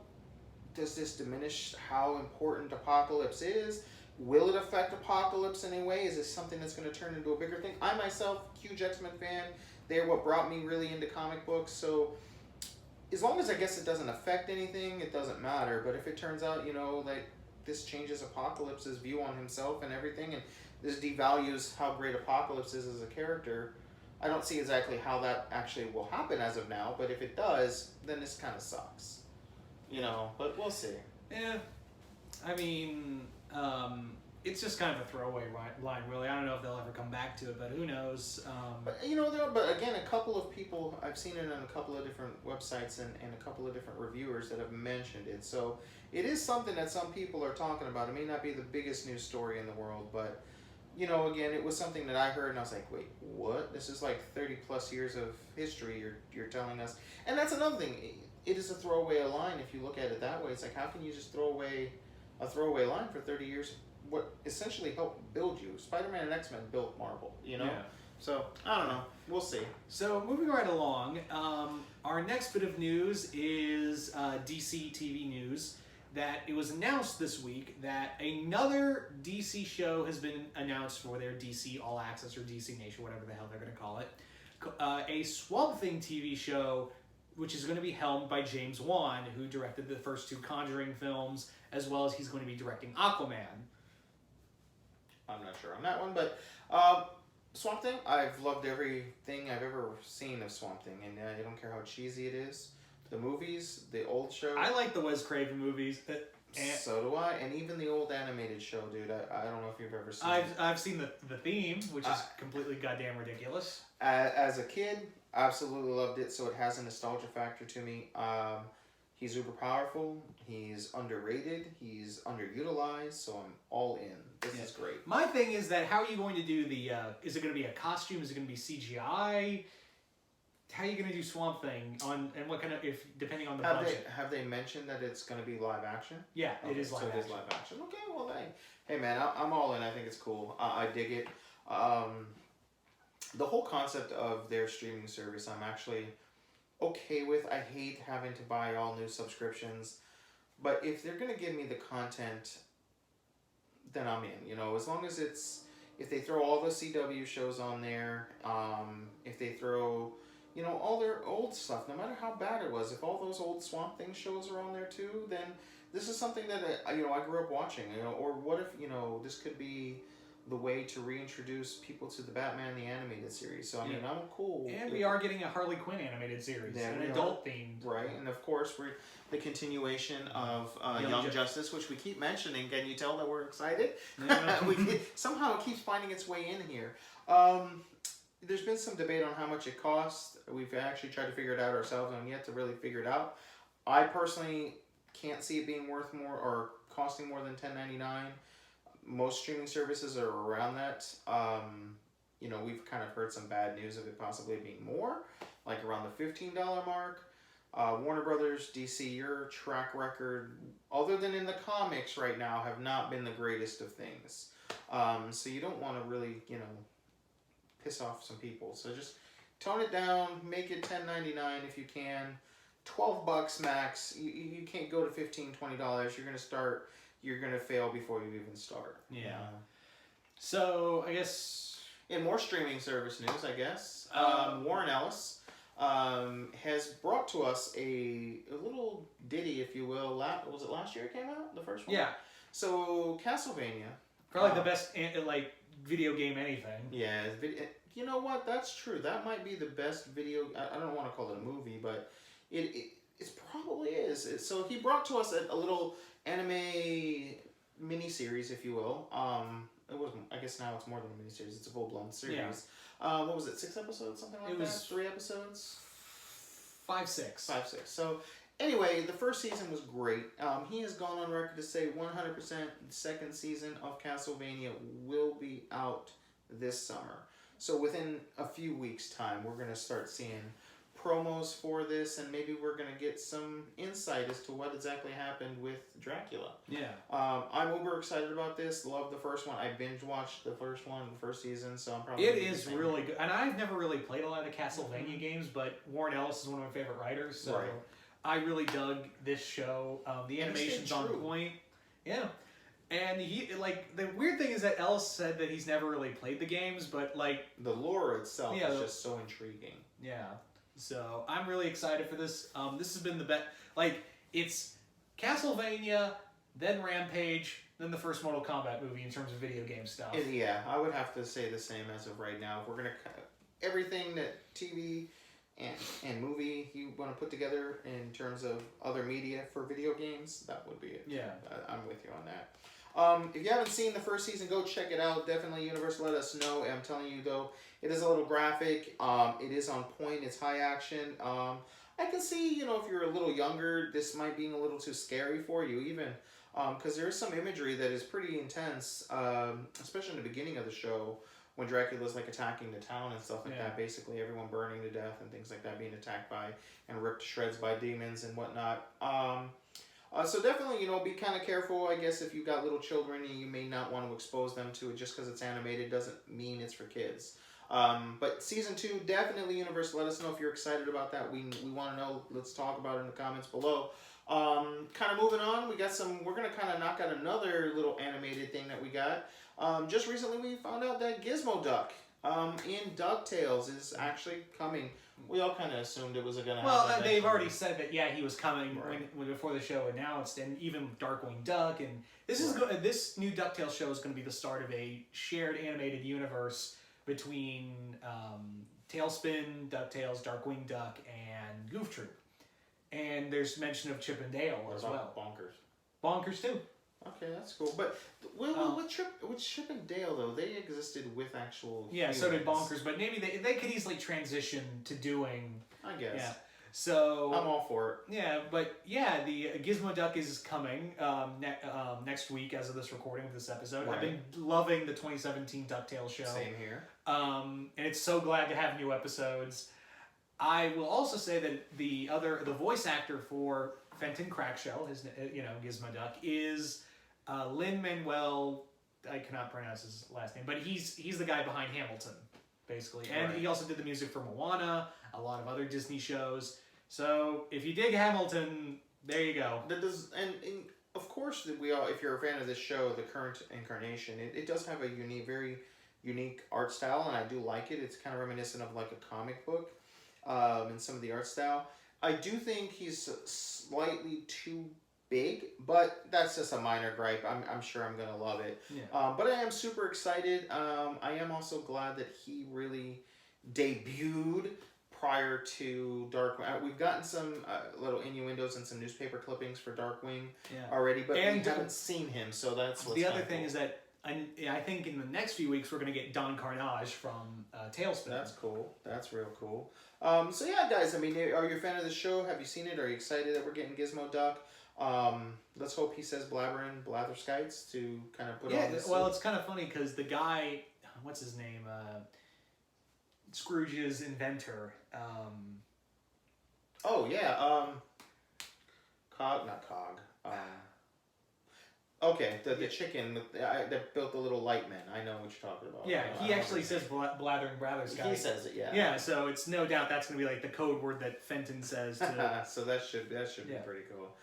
does this diminish how important Apocalypse is? Will it affect Apocalypse in any way? Is this something that's going to turn into a bigger thing? I myself, huge X-Men fan. They're what brought me really into comic books. So as long as I guess it doesn't affect anything, it doesn't matter. But if it turns out, you know, like this changes Apocalypse's view on himself and everything, and this devalues how great Apocalypse is as a character, I don't see exactly how that actually will happen as of now. But if it does, then this kind of sucks. You know, but we'll see. Yeah. I mean, it's just kind of a throwaway line, really. I don't know if they'll ever come back to it, but who knows? But you know, but again, a couple of people, I've seen it on a couple of different websites and a couple of different reviewers that have mentioned it. So it is something that some people are talking about. It may not be the biggest news story in the world, but you know, again, it was something that I heard and I was like, wait, what? This is like 30 plus years of history you're telling us. And that's another thing. It is a throwaway line if you look at it that way. It's like, how can you just throw away a throwaway line for 30 years. What essentially helped build you. Spider-Man and X-Men built Marvel, you know? Yeah. So, I don't know. We'll see. So, moving right along, our next bit of news is DC TV news. That it was announced this week that another DC show has been announced for their DC All Access or DC Nation, whatever the hell they're going to call it. A Swamp Thing TV show, which is going to be helmed by James Wan, who directed the first 2 Conjuring films, as well as he's going to be directing Aquaman. I'm not sure on that one, but Swamp Thing, I've loved everything I've ever seen of Swamp Thing, and I don't care how cheesy it is. The movies, the old show. I like the Wes Craven movies. So do I, and even the old animated show, dude. I don't know if you've ever seen it. I've seen the theme, which is completely goddamn ridiculous. As a kid, absolutely loved it, so it has a nostalgia factor to me. He's uber powerful, he's underrated, he's underutilized, so I'm all in. This is great. My thing is that how are you going to do the, is it going to be a costume, is it going to be CGI? How are you going to do Swamp Thing and what kind of, depending on the budget? Have they mentioned that it's going to be live action? Yeah, okay, it is live action. It is live action. Okay, well, hey man, I'm all in. I think it's cool. I dig it. The whole concept of their streaming service, I'm actually okay with. I hate having to buy all new subscriptions, but if they're going to give me the content, then I'm in. You know, as long as if they throw all the CW shows on there, if they throw, you know, all their old stuff, no matter how bad it was, if all those old Swamp Thing shows are on there too, then this is something that I grew up watching, you know. Or what if, you know, this could be the way to reintroduce people to the Batman the Animated Series. So I mean, I'm cool. And we are getting a Harley Quinn animated series, an adult themed, right? And of course, we're the continuation of Young Justice, which we keep mentioning. Can you tell that we're excited? Yeah. Somehow it keeps finding its way in here. There's been some debate on how much it costs. We've actually tried to figure it out ourselves, and yet to really figure it out. I personally can't see it being worth more or costing more than $10.99. Most streaming services are around that. You know, we've kind of heard some bad news of it possibly being more, like around the $15 mark. Warner Brothers, DC, your track record, other than in the comics right now, have not been the greatest of things. So you don't want to really, you know, piss off some people. So just tone it down, make it $10.99 if you can. $12 max. You can't go to $15, $20. You're gonna fail before you even start. Yeah. So I guess in more streaming service news, I guess Warren Ellis has brought to us a little ditty, if you will. Was it last year it came out? The first one. Yeah. So Castlevania. Probably the best video game anything. Yeah. You know what? That's true. That might be the best video. I don't want to call it a movie, but it probably is. So he brought to us a little anime mini-series, if you will. It wasn't. I guess now it's more than a mini-series. It's a full-blown series. Yeah. What was it? 6 episodes? Something like that? It was 3 episodes? 5, 6. 5, 6. So anyway, the first season was great. He has gone on record to say 100% the second season of Castlevania will be out this summer. So within a few weeks' time, we're going to start seeing promos for this, and maybe we're going to get some insight as to what exactly happened with Dracula. Yeah. I'm uber excited about this. Love the first one. I binge watched the first one, the first season, so I'm probably... It is really good. And I've never really played a lot of Castlevania games, but Warren Ellis is one of my favorite writers, so right. I really dug this show. The animation's on point. Yeah. And the weird thing is that Ellis said that he's never really played the games, but the lore itself is just so intriguing. Yeah. So I'm really excited for this. This has been the best. It's Castlevania, then Rampage, then the first Mortal Kombat movie in terms of video game stuff. Yeah, I would have to say the same as of right now. If we're gonna everything that TV and movie you want to put together in terms of other media for video games, that would be it. Yeah, I'm with you on that. If you haven't seen the first season, go check it out. Definitely YOUniverse, let us know. I'm telling you though, it is a little graphic. It is on point. It's high action. I can see, if you're a little younger, this might be a little too scary for you even. Because there is some imagery that is pretty intense, especially in the beginning of the show when Dracula's attacking the town and stuff like that. Basically everyone burning to death and things like that, being attacked by and ripped to shreds by demons and whatnot. So definitely, be kind of careful. I guess if you've got little children and you may not want to expose them to it just because it's animated doesn't mean it's for kids. But season 2, definitely YOUniverse. Let us know if you're excited about that. We want to know. Let's talk about it in the comments below. Kind of moving on, we're gonna kind of knock out another little animated thing that we got. Just recently we found out that Gizmo Duck in DuckTales is actually coming. We all kind of assumed it was gonna happen. Well, they've already said that he was coming when before the show announced, and even Darkwing Duck, and this new DuckTales show is going to be the start of a shared animated universe between Tailspin, DuckTales, Darkwing Duck, and Goof Troop. And there's mention of Chip and Dale as well. Bonkers too. Okay, that's cool. But with Chip and Dale though, they existed with actual humans. So did Bonkers, but maybe they could easily transition to doing. I guess. Yeah. So I'm all for it. Yeah, but the Gizmo Duck is coming next week as of this recording of this episode. Right. I've been loving the 2017 DuckTales show. Same here. And it's so glad to have new episodes. I will also say that the voice actor for Fenton Crackshell, his Gizmo Duck, is Lin-Manuel. I cannot pronounce his last name, but he's the guy behind Hamilton, basically, and he also did the music for Moana, a lot of other Disney shows. So if you dig Hamilton, there you go. And of course, if you're a fan of this show, the current incarnation, it does have a very unique art style, and I do like it. It's kind of reminiscent of like a comic book. In some of the art style. I do think he's slightly too big, but that's just a minor gripe. I'm sure I'm going to love it. Yeah. But I am super excited. I am also glad that he really debuted prior to Darkwing. We've gotten some little innuendos and some newspaper clippings for Darkwing already, but we haven't seen him, so that's what's the other thing is that I think in the next few weeks we're going to get Don Carnage from Tailspin. That's cool. That's real cool. So yeah, guys, are you a fan of the show? Have you seen it? Are you excited that we're getting Gizmo Duck? Let's hope he says blatherskites to kind of put on this. Well, it's kind of funny because the guy, what's his name? Scrooge's inventor. Okay, the chicken that built the little light man. I know what you're talking about. Yeah, he actually says blathering blatherskite. He says it, yeah. Yeah, so it's no doubt that's going to be like the code word that Fenton says to... So that should be pretty cool.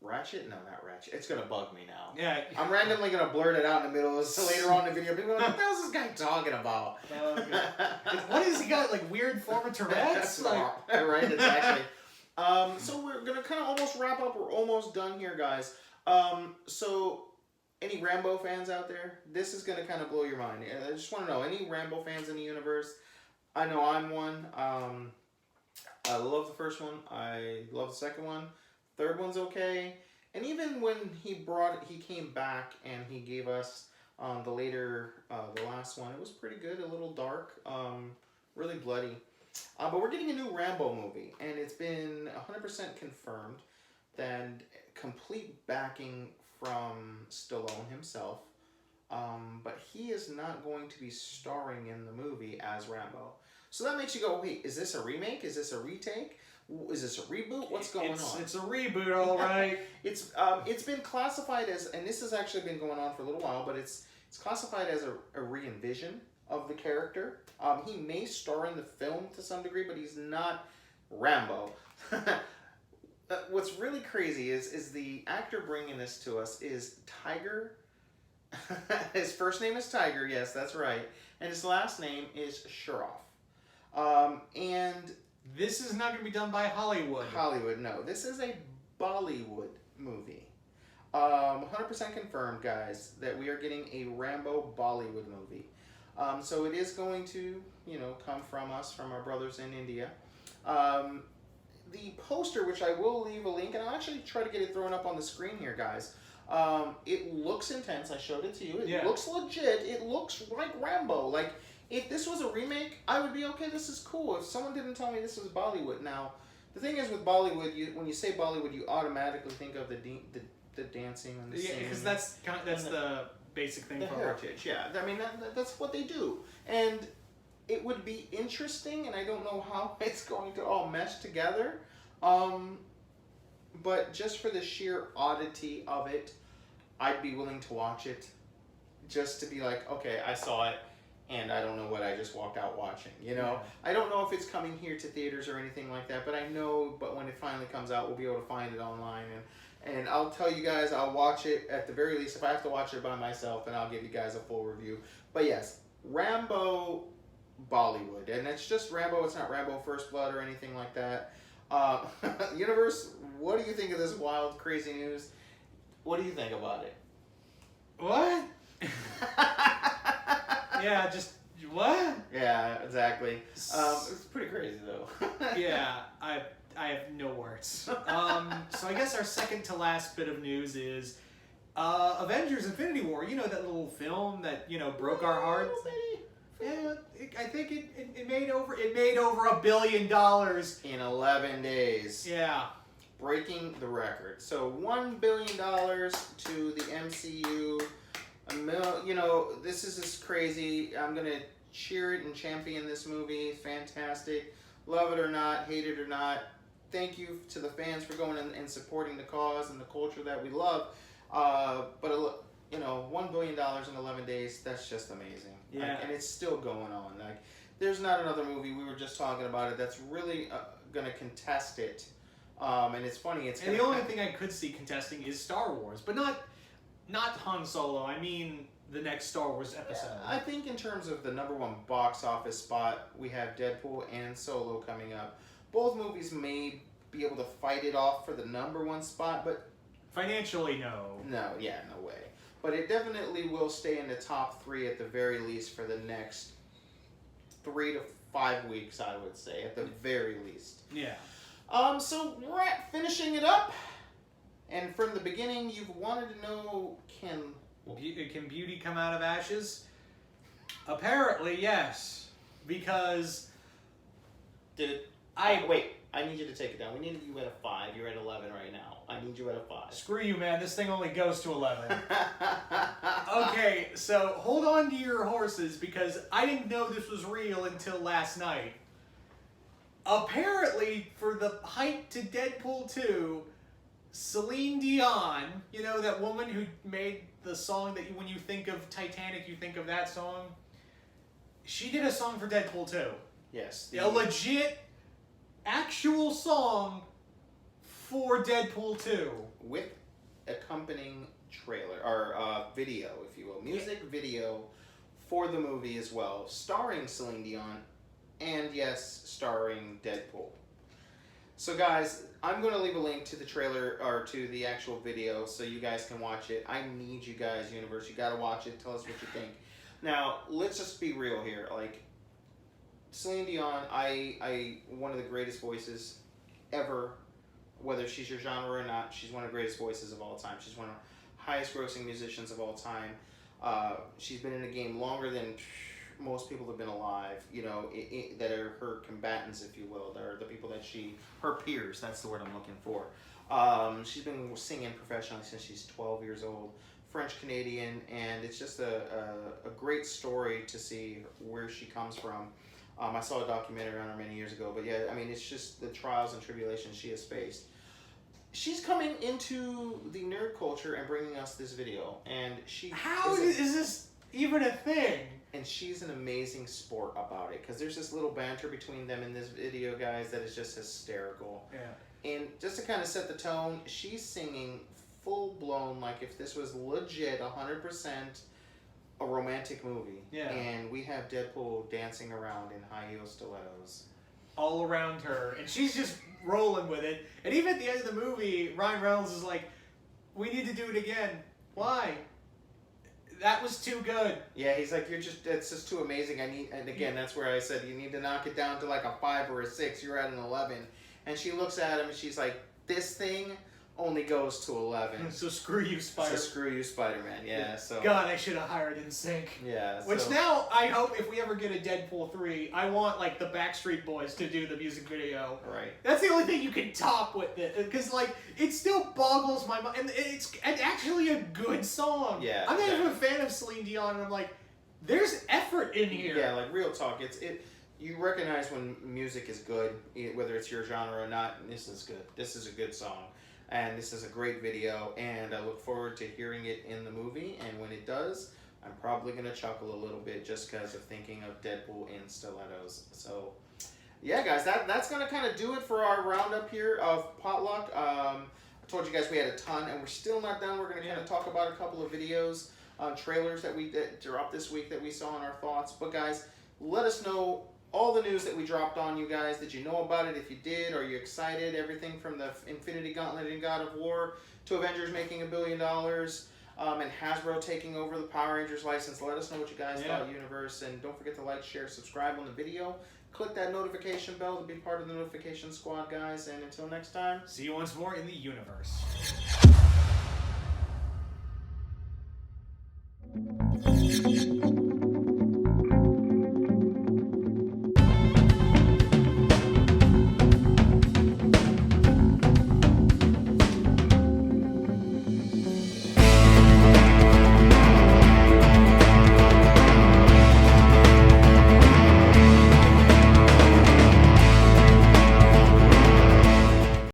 Ratchet? No, not Ratchet. It's going to bug me now. Yeah. I'm randomly going to blurt it out in the middle. So later on in the video, people are like, what the hell is this guy talking about? What has he got, like weird form of Tourette's? Right, exactly. So we're going to kind of almost wrap up. We're almost done here, guys. So any Rambo fans out there? This is going to kind of blow your mind. I just want to know, any Rambo fans in the universe? I know I'm one. I love the first one. I love the second one. Third one's okay. And even when he came back and he gave us the last one, it was pretty good. A little dark, really bloody. But we're getting a new Rambo movie, and it's been 100% confirmed that complete backing from Stallone himself. But he is not going to be starring in the movie as Rambo. So that makes you go, wait, is this a remake? Is this a retake? Is this a reboot? What's going on? It's a reboot, all right. It's been classified as, and this has actually been going on for a little while, but it's classified as a re-envision of the character. He may star in the film to some degree, but he's not Rambo. What's really crazy is the actor bringing this to us is Tiger. His first name is Tiger, yes, that's right. And his last name is Shroff. And this is not going to be done by Hollywood. Hollywood, no. This is a Bollywood movie. 100% confirmed, guys, that we are getting a Rambo Bollywood movie. So it is going to, come from us, from our brothers in India. The poster, which I will leave a link, and I'll actually try to get it thrown up on the screen here, guys. It looks intense. I showed it to you. It looks legit. It looks like Rambo. Like, if this was a remake, I would be, okay, this is cool. If someone didn't tell me this was Bollywood. Now, the thing is with Bollywood, when you say Bollywood, you automatically think of the dancing and the singing. Because that's the basic thing. The heritage, yeah. I mean, that's what they do. And it would be interesting, and I don't know how it's going to all mesh together. but just for the sheer oddity of it, I'd be willing to watch it. Just to be like, okay, I saw it, and I don't know what I just walked out watching. You know, I don't know if it's coming here to theaters or anything like that, but I know. But when it finally comes out, we'll be able to find it online, and I'll tell you guys, I'll watch it at the very least. If I have to watch it by myself, then I'll give you guys a full review. But yes, Rambo Bollywood, and it's just Rambo. It's not Rambo First Blood or anything like that. Universe, what do you think of this wild, crazy news? What do you think about it? What? Yeah, just what? Yeah, exactly. It's pretty crazy though. Yeah, I have no words. So I guess our second to last bit of news is Avengers: Infinity War. You know that little film that broke our hearts. Yeah, I think it made over $1 billion in 11 days. Yeah, breaking the record. So $1 billion to the MCU. This is just crazy. I'm gonna cheer it and champion this movie. Fantastic. Love it or not, hate it or not. Thank you to the fans for going and supporting the cause and the culture that we love. But $1 billion in 11 days, that's just amazing. Yeah. And it's still going on. Like, there's not another movie, we were just talking about it, that's really gonna contest it. And it's funny. And the only thing I could see contesting is Star Wars, but not Han Solo. I mean the next Star Wars episode. Yeah, I think in terms of the #1 box office spot, we have Deadpool and Solo coming up. Both movies may be able to fight it off for the #1 spot, but financially, no. No way. But it definitely will stay in the top 3 at the very least for the next 3 to 5 weeks, I would say, at the very least. Yeah. So we're finishing it up, and from the beginning, you've wanted to know, can beauty come out of ashes? Apparently, yes, because wait. I need you to take it down. We need you at a 5. You're at 11 right now. I need you at a 5. Screw you, man. This thing only goes to 11. Okay, so hold on to your horses because I didn't know this was real until last night. Apparently, for the hype to Deadpool 2, Celine Dion, you know that woman who made the song that when you think of Titanic, you think of that song? She did a song for Deadpool 2. Yes. A legit, actual song for Deadpool 2. With accompanying trailer, or video, if you will. Music video for the movie as well, starring Celine Dion. And yes, starring Deadpool. So guys, I'm going to leave a link to the trailer, or to the actual video, so you guys can watch it. I need you guys, Universe. You got to watch it. Tell us what you think. Now, let's just be real here. Like, Celine Dion, one of the greatest voices ever. Whether she's your genre or not, she's one of the greatest voices of all time. She's one of the highest grossing musicians of all time. She's been in the game longer than most people have been alive, that are her combatants, if you will. They're the people that her peers, that's the word I'm looking for. She's been singing professionally since she's 12 years old, French-Canadian, and it's just a great story to see where she comes from. I saw a documentary on her many years ago, but yeah, I mean, it's just the trials and tribulations she has faced. She's coming into the nerd culture and bringing us this video, and is this even a thing? And she's an amazing sport about it, because there's this little banter between them in this video, guys, that is just hysterical. Yeah. And just to kind of set the tone, she's singing full-blown, like if this was legit, 100% a romantic movie. Yeah. And we have Deadpool dancing around in high heel stilettos. All around her. And she's just rolling with it. And even at the end of the movie, Ryan Reynolds is like, we need to do it again. Why? That was too good. Yeah, he's like, it's just too amazing. And again, that's where I said, you need to knock it down to like a 5 or a 6. You're at an 11. And she looks at him and she's like, this thing only goes to 11. So screw you, Spider-Man. So screw you, Spider-Man. Yeah, so. God, I should have hired NSYNC. Yeah. Which now, I hope if we ever get a Deadpool 3, I want like the Backstreet Boys to do the music video. Right. That's the only thing you can top with it. Because like, it still boggles my mind. And it's actually a good song. Yeah. I'm not even a fan of Celine Dion, and I'm like, there's effort in here. Yeah, like real talk. You recognize when music is good, whether it's your genre or not. And this is good. This is a good song. And this is a great video, and I look forward to hearing it in the movie. And when it does, I'm probably going to chuckle a little bit just because of thinking of Deadpool in stilettos. So, yeah, guys, that's going to kind of do it for our roundup here of Potluck. I told you guys we had a ton, and we're still not done. We're going to kind of talk about a couple of videos, trailers that we dropped this week that we saw in our thoughts. But, guys, let us know all the news that we dropped on you guys. Did you know about it? If you did, are you excited? Everything from the Infinity Gauntlet and God of War to Avengers making $1 billion and Hasbro taking over the Power Rangers license. Let us know what you guys thought, YOUniverse. And don't forget to like, share, subscribe on the video. Click that notification bell to be part of the notification squad, guys. And until next time, see you once more in the universe.